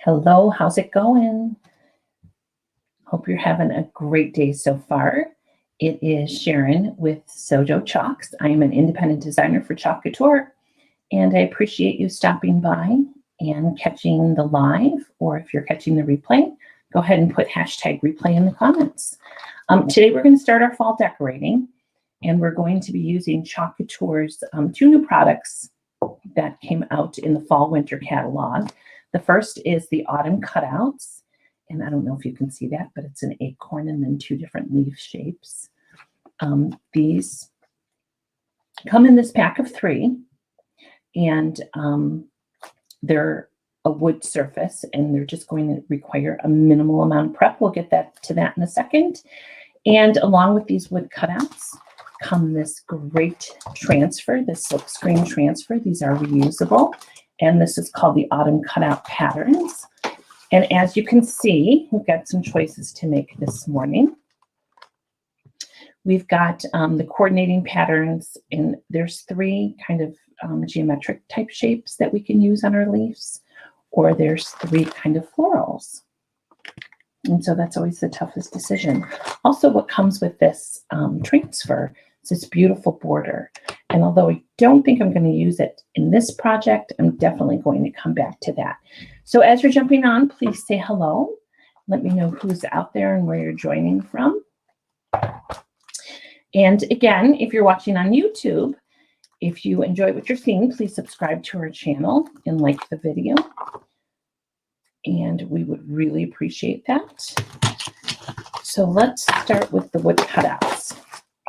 Hello, how's it going? Hope you're having a great day so far. It is Sharon with Sojo Chalks. I am an independent designer for Chalk Couture, and I appreciate you stopping by and catching the live, or if you're catching the replay, go ahead and put hashtag replay in the comments. Today we're going to start our fall decorating, and we're going to be using Chalk Couture's two new products that came out in the fall-winter catalog. The first is the Autumn Cutouts, and I don't know if you can see that, but it's an acorn and then two different leaf shapes. These come in this pack of 3, and they're a wood surface, and they're just going to require a minimal amount of prep. We'll get to that in a second. And along with these wood cutouts come this great transfer, this silkscreen transfer. These are reusable, and this is called the Autumn Cutout Patterns. And as you can see, we've got some choices to make this morning. We've got the coordinating patterns, and there's 3 kind of geometric type shapes that we can use on our leaves, or there's 3 kind of florals. And so that's always the toughest decision. Also, what comes with this transfer is this beautiful border. And although I don't think I'm going to use it in this project, I'm definitely going to come back to that. So as you're jumping on, please say hello. Let me know who's out there and where you're joining from. And again, if you're watching on YouTube, if you enjoy what you're seeing, please subscribe to our channel and like the video. And we would really appreciate that. So let's start with the wood cutouts.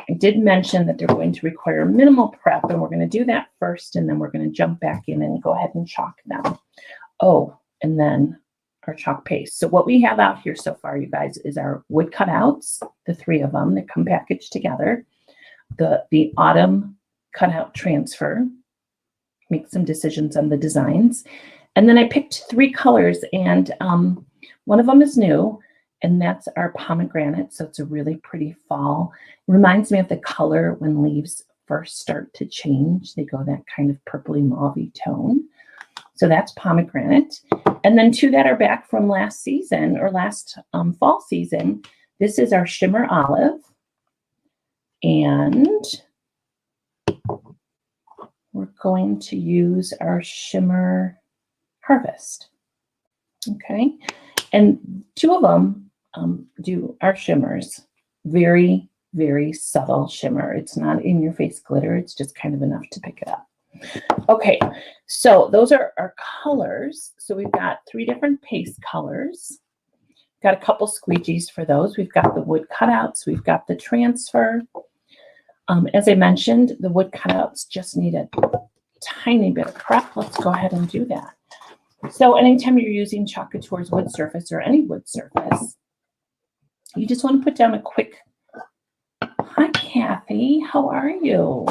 I did mention that they're going to require minimal prep, and we're going to do that first, and then we're going to jump back in and go ahead and chalk them. Oh, and then our chalk paste. So what we have out here so far, you guys, is our wood cutouts, the 3 of them that come packaged together, the Autumn Cutout Transfer, make some decisions on the designs. And then I picked 3 colors, and one of them is new, and that's our pomegranate. So it's a really pretty fall. It reminds me of the color when leaves first start to change. They go that kind of purpley mauvey tone. So that's pomegranate. And then 2 that are back from last season, or last fall season. This is our shimmer olive, and we're going to use our shimmer harvest. Okay, and 2 of them are shimmers. Very, very subtle shimmer. It's not in your face glitter. It's just kind of enough to pick it up. Okay, so those are our colors. So we've got 3 different paste colors. Got a couple squeegees for those. We've got the wood cutouts. We've got the transfer. As I mentioned, the wood cutouts just need a tiny bit of prep. Let's go ahead and do that. So anytime you're using Chalk Couture's wood surface, or any wood surface, you just want to put down a quick, hi Kathy, how are you?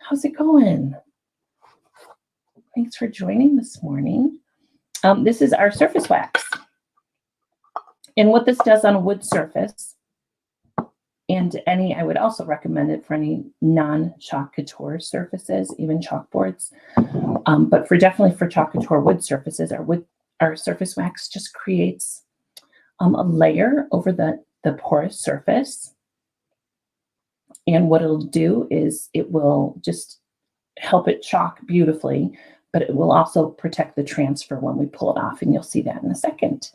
How's it going? Thanks for joining this morning. This is our surface wax. And what this does on a wood surface, and I would also recommend it for any non-Chalk Couture surfaces, even chalkboards. But definitely for Chalk Couture wood surfaces, our surface wax just creates a layer over the porous surface. And what it'll do is it will just help it chalk beautifully, but it will also protect the transfer when we pull it off, and you'll see that in a second.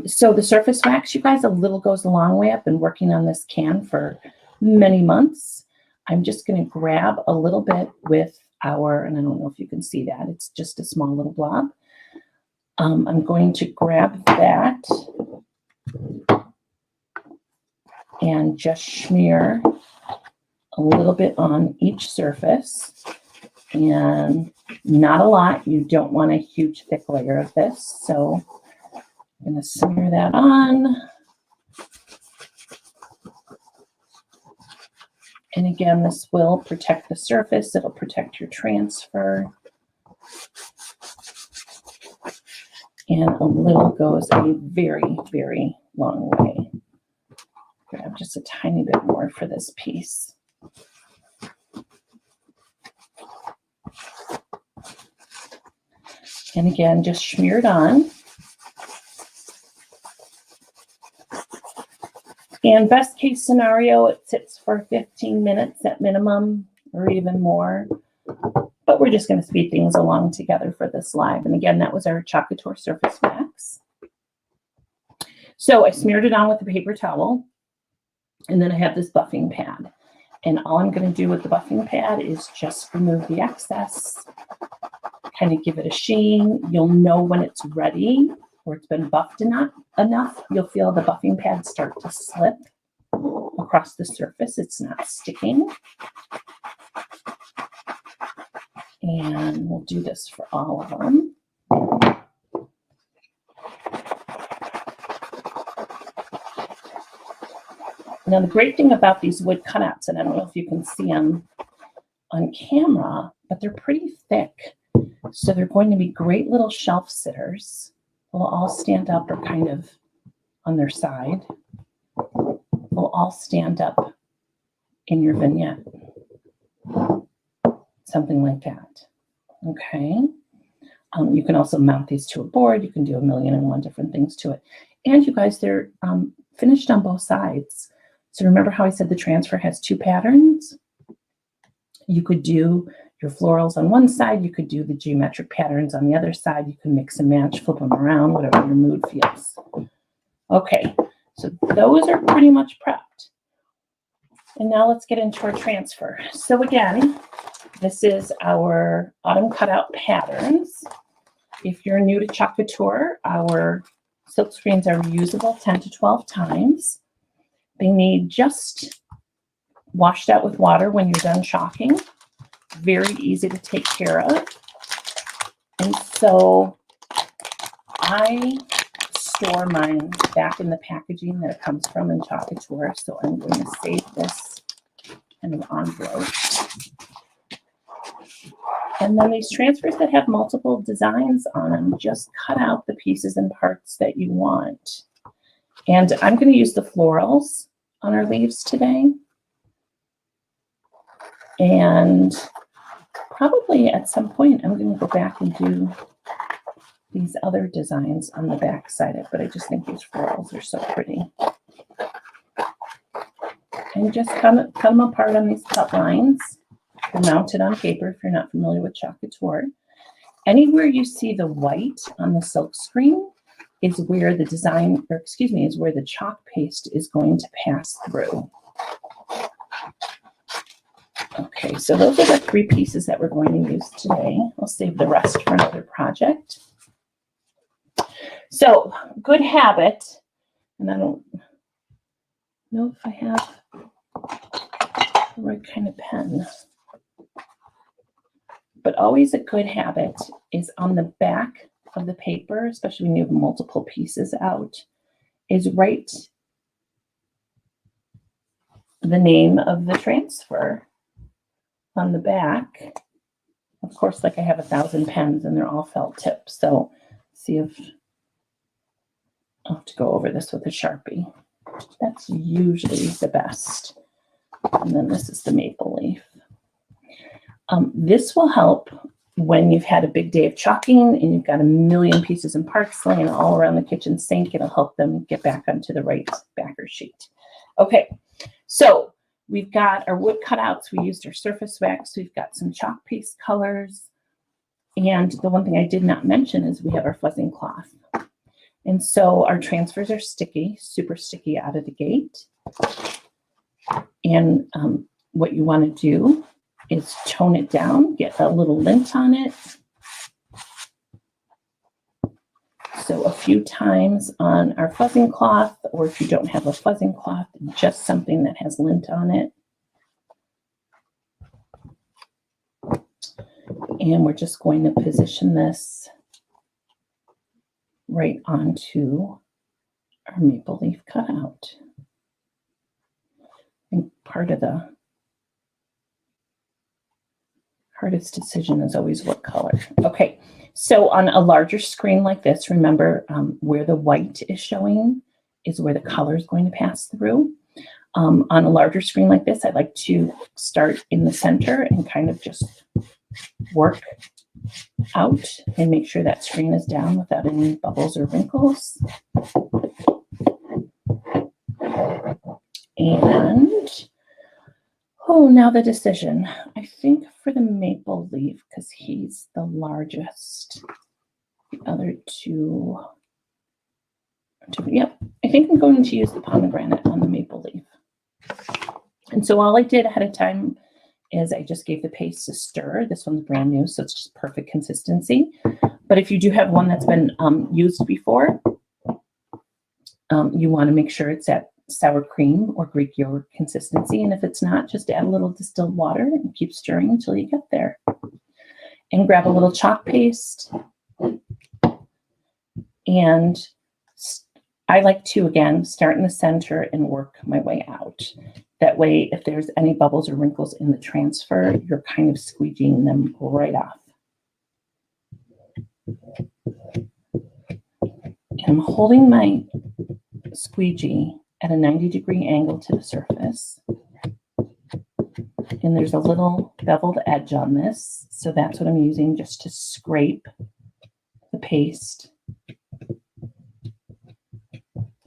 So the surface wax, you guys, a little goes a long way. I've been working on this can for many months. I'm just going to grab a little bit with and I don't know if you can see that, it's just a small little blob. I'm going to grab that and just smear a little bit on each surface, and not a lot. You don't want a huge thick layer of this, so I'm going to smear that on. And again, this will protect the surface. It'll protect your transfer. And a little goes a very, very long way. Grab just a tiny bit more for this piece. And again, just smear it on. And best case scenario, it sits for 15 minutes at minimum or even more. But we're just going to speed things along together for this live. And again, that was our Chalk Couture surface wax. So I smeared it on with a paper towel. And then I have this buffing pad. And all I'm going to do with the buffing pad is just remove the excess, kind of give it a sheen. You'll know when it's ready or it's been buffed enough. You'll feel the buffing pad start to slip across the surface. It's not sticking. And we'll do this for all of them. Now, the great thing about these wood cutouts, and I don't know if you can see them on camera, but they're pretty thick. So they're going to be great little shelf sitters. They'll all stand up or kind of on their side. They'll all stand up in your vignette. Something like that. Okay. You can also mount these to a board. You can do 1,000,001 different things to it. And you guys, they're finished on both sides. So remember how I said the transfer has 2 patterns? You could do your florals on one side. You could do the geometric patterns on the other side. You can mix and match, flip them around, whatever your mood feels. Okay, so those are pretty much prepped. And now let's get into our transfer. So again, this is our Autumn Cutout patterns. If you're new to Chalk Couture, our silk screens are reusable 10 to 12 times. They need just washed out with water when you're done chalking. Very easy to take care of. And so I store mine back in the packaging that it comes from in Chalk Couture. So I'm going to save this in an envelope. And then these transfers that have multiple designs on them, just cut out the pieces and parts that you want. And I'm going to use the florals on our leaves today. And probably at some point, I'm going to go back and do these other designs on the back side of it, but I just think these florals are so pretty. And just cut them apart on these cut lines. They're mounted on paper if you're not familiar with Chalk Couture. Anywhere you see the white on the silk screen is where the design, or excuse me, is where the chalk paste is going to pass through. Okay, so those are the 3 pieces that we're going to use today. I'll save the rest for another project. So, good habit, and I don't know if I have the right kind of pen, but always a good habit is on the back of the paper, especially when you have multiple pieces out, is write the name of the transfer on the back. Of course, like I have 1,000 pens and they're all felt tips. So see if I'll have to go over this with a Sharpie. That's usually the best. And then this is the maple leaf. This will help when you've had a big day of chalking and you've got 1,000,000 pieces and parts laying all around the kitchen sink. It'll help them get back onto the right backer sheet. Okay, so we've got our wood cutouts. We used our surface wax. We've got some chalk paste colors. And the one thing I did not mention is we have our fuzzing cloth. And so our transfers are sticky, super sticky out of the gate. And what you want to do is tone it down, get a little lint on it. So a few times on our fuzzing cloth, or if you don't have a fuzzing cloth, just something that has lint on it. And we're just going to position this right onto our maple leaf cutout. And part of the hardest decision is always what color. Okay, so on a larger screen like this, remember where the white is showing is where the color is going to pass through. On a larger screen like this, I like to start in the center and kind of just work out and make sure that screen is down without any bubbles or wrinkles. And, oh, now the decision. I think for the maple leaf, because he's the largest, the other two, yep, I think I'm going to use the pomegranate on the maple leaf. And so all I did ahead of time is I just gave the paste a stir. This one's brand new, so it's just perfect consistency. But if you do have one that's been used before, you want to make sure it's at sour cream or Greek yogurt consistency. And if it's not, just add a little distilled water and keep stirring until you get there. And grab a little chalk paste. And I like to, again, start in the center and work my way out. That way, if there's any bubbles or wrinkles in the transfer, you're kind of squeegeeing them right off. And I'm holding my squeegee at a 90-degree angle to the surface. And there's a little beveled edge on this, so that's what I'm using just to scrape the paste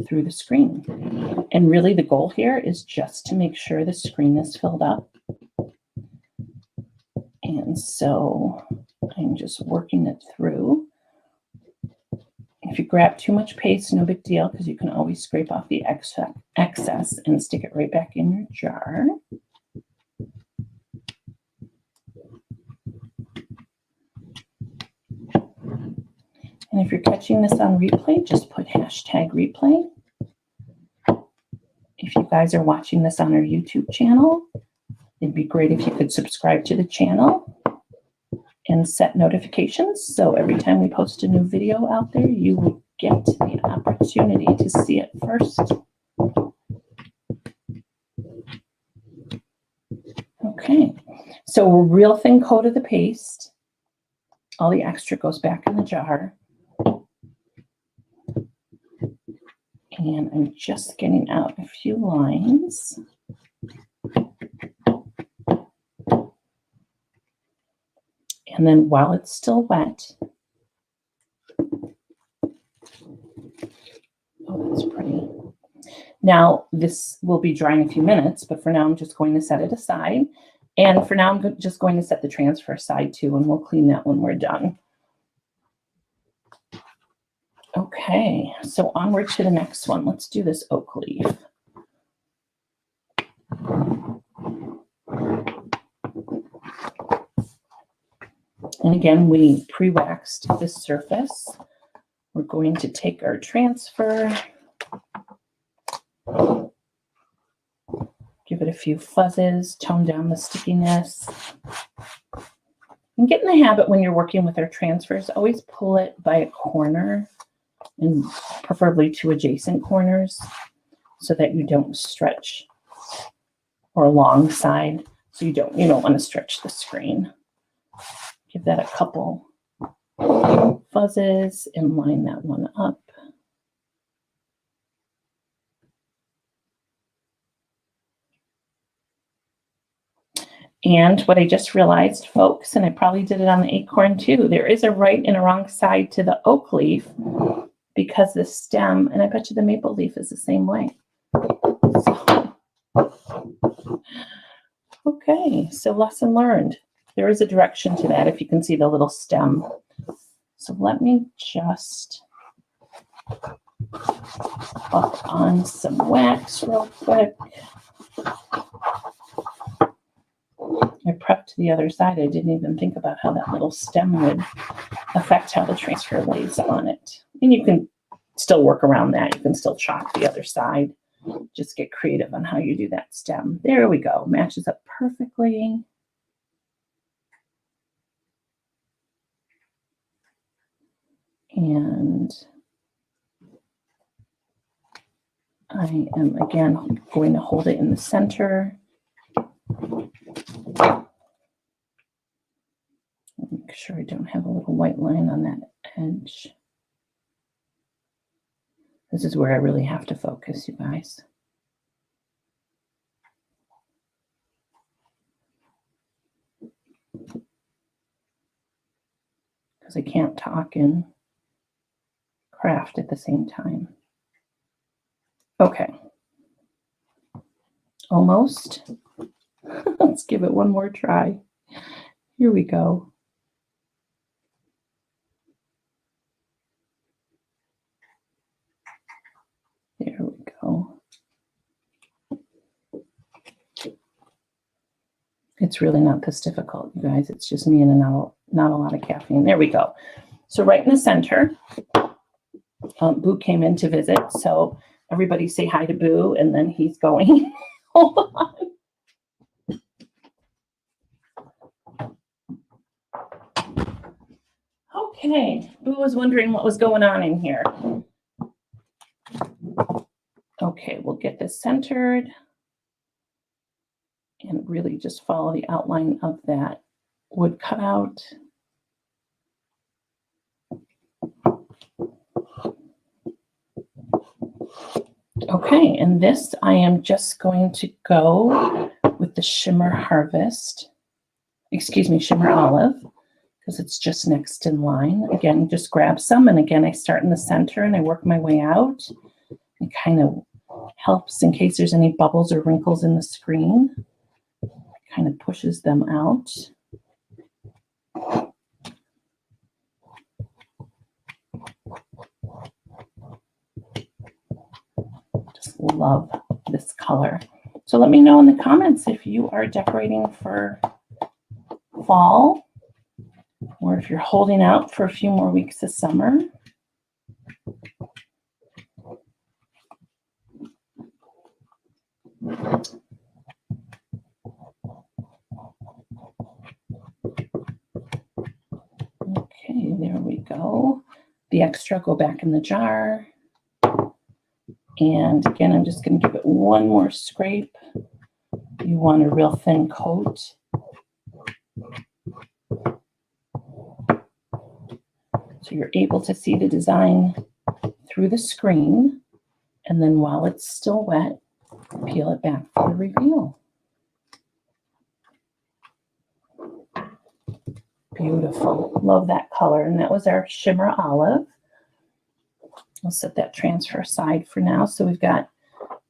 through the screen. And really the goal here is just to make sure the screen is filled up. And so I'm just working it through. If you grab too much paste, no big deal, because you can always scrape off the excess and stick it right back in your jar. And if you're catching this on replay, just put #replay. If you guys are watching this on our YouTube channel, it'd be great if you could subscribe to the channel and set notifications. So every time we post a new video out there, you will get the opportunity to see it first. Okay, so a real thin coat of the paste. All the extra goes back in the jar. And I'm just getting out a few lines. And then while it's still wet, oh, that's pretty. Now this will be drying in a few minutes, but for now I'm just going to set it aside. And for now I'm just going to set the transfer aside too, and we'll clean that when we're done. Okay, so onward to the next one. Let's do this oak leaf. And again, we pre-waxed this surface. We're going to take our transfer, give it a few fuzzes, tone down the stickiness. And get in the habit when you're working with our transfers, always pull it by a corner, and preferably two adjacent corners, so that you don't stretch, or alongside, so you don't want to stretch the screen. Give that a couple fuzzes and line that one up. And what I just realized, folks, and I probably did it on the acorn too, there is a right and a wrong side to the oak leaf, because the stem, and I bet you the maple leaf is the same way. So, okay, so lesson learned. There is a direction to that, if you can see the little stem. So let me just buff on some wax real quick. I prepped the other side. I didn't even think about how that little stem would affect how the transfer lays on it. And you can still work around that. You can still chalk the other side. Just get creative on how you do that stem. There we go. Matches up perfectly. And I am, again, going to hold it in the center. Make sure I don't have a little white line on that edge. This is where I really have to focus, you guys. because I can't talk and craft at the same time. Okay. Almost. Let's give it one more try. Here we go. There we go. It's really not this difficult, you guys. It's just me and not a lot of caffeine. There we go. So right in the center, Boo came in to visit. So everybody say hi to Boo, and then he's going. Hold on. Okay, Boo was wondering what was going on in here. Okay, we'll get this centered and really just follow the outline of that wood cutout. Okay, and this I am just going to go with the Shimmer Harvest, excuse me, Shimmer Olive, because it's just next in line. Again, just grab some, and again, I start in the center and I work my way out. It kind of helps in case there's any bubbles or wrinkles in the screen. It kind of pushes them out. Just love this color. So let me know in the comments if you are decorating for fall or if you're holding out for a few more weeks of summer. Okay, there we go. The extra go back in the jar. And again, I'm just going to give it one more scrape. You want a real thin coat. So you're able to see the design through the screen. And then while it's still wet, peel it back for the reveal. Beautiful. Love that color. And that was our Shimmer Olive. I'll set that transfer aside for now. So we've got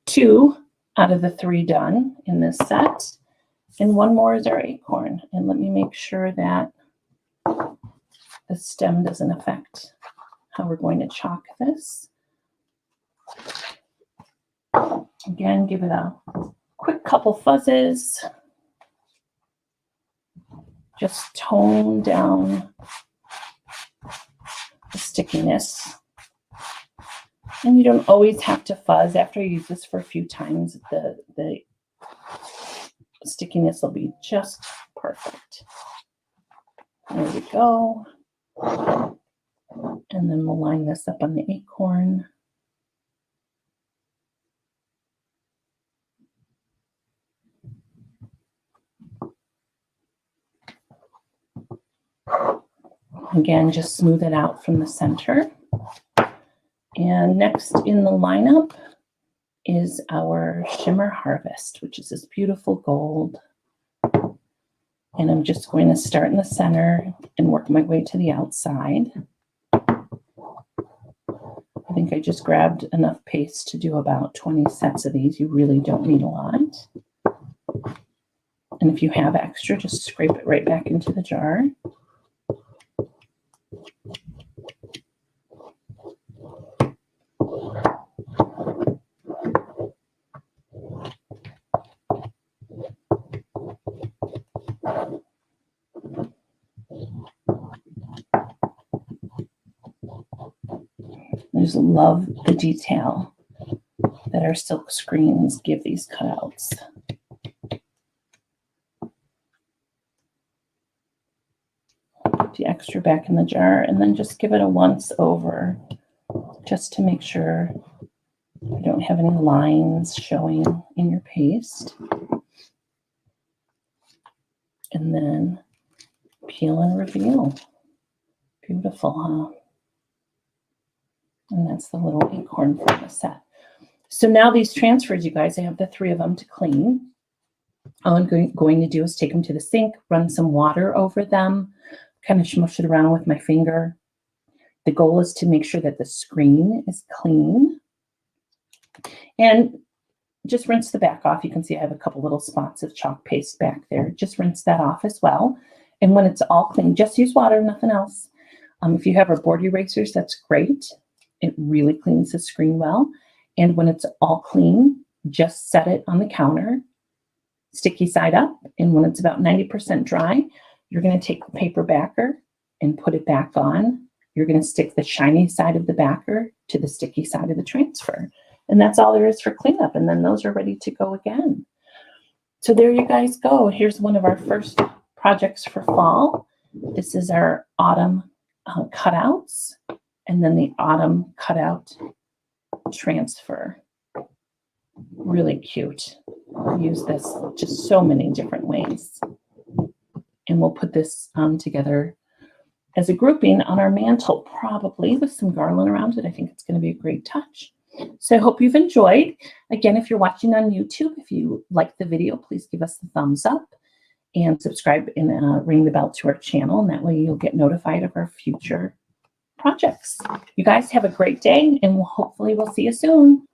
2 out of the 3 done in this set. And one more is our acorn. And let me make sure that the stem doesn't affect how we're going to chalk this. Again, give it a quick couple fuzzes. Just tone down the stickiness. And you don't always have to fuzz. After you use this for a few times, the stickiness will be just perfect. There we go. And then we'll line this up on the acorn. Again, just smooth it out from the center. And next in the lineup is our Shimmer Harvest, which is this beautiful gold. And I'm just going to start in the center and work my way to the outside. I think I just grabbed enough paste to do about 20 sets of these. You really don't need a lot. And if you have extra, just scrape it right back into the jar. I just love the detail that our silk screens give these cutouts. Put the extra back in the jar and then just give it a once over just to make sure you don't have any lines showing in your paste. And then peel and reveal. Beautiful, huh? And that's the little acorn from the set. So now these transfers, you guys, I have the 3 of them to clean. All I'm going to do is take them to the sink, run some water over them kind of smush it around with my finger. The goal is to make sure that the screen is clean. And just rinse the back off. You can see I have a couple little spots of chalk paste back there. Just rinse that off as well. And when it's all clean, just use water, nothing else. If you have our board erasers, that's great. It really cleans the screen well. And when it's all clean, just set it on the counter, sticky side up. And when it's about 90% dry, you're going to take the paper backer and put it back on. You're going to stick the shiny side of the backer to the sticky side of the transfer. And that's all there is for cleanup. And then those are ready to go again. So there you guys go. Here's one of our first projects for fall. This is our autumn cutouts, and then the autumn cutout transfer. Really cute. I'll use this just so many different ways. And we'll put this together as a grouping on our mantle, probably with some garland around it. I think it's going to be a great touch. So I hope you've enjoyed. Again, if you're watching on YouTube, if you like the video, please give us the thumbs up and subscribe and ring the bell to our channel. And that way you'll get notified of our future projects. You guys have a great day, and hopefully we'll see you soon.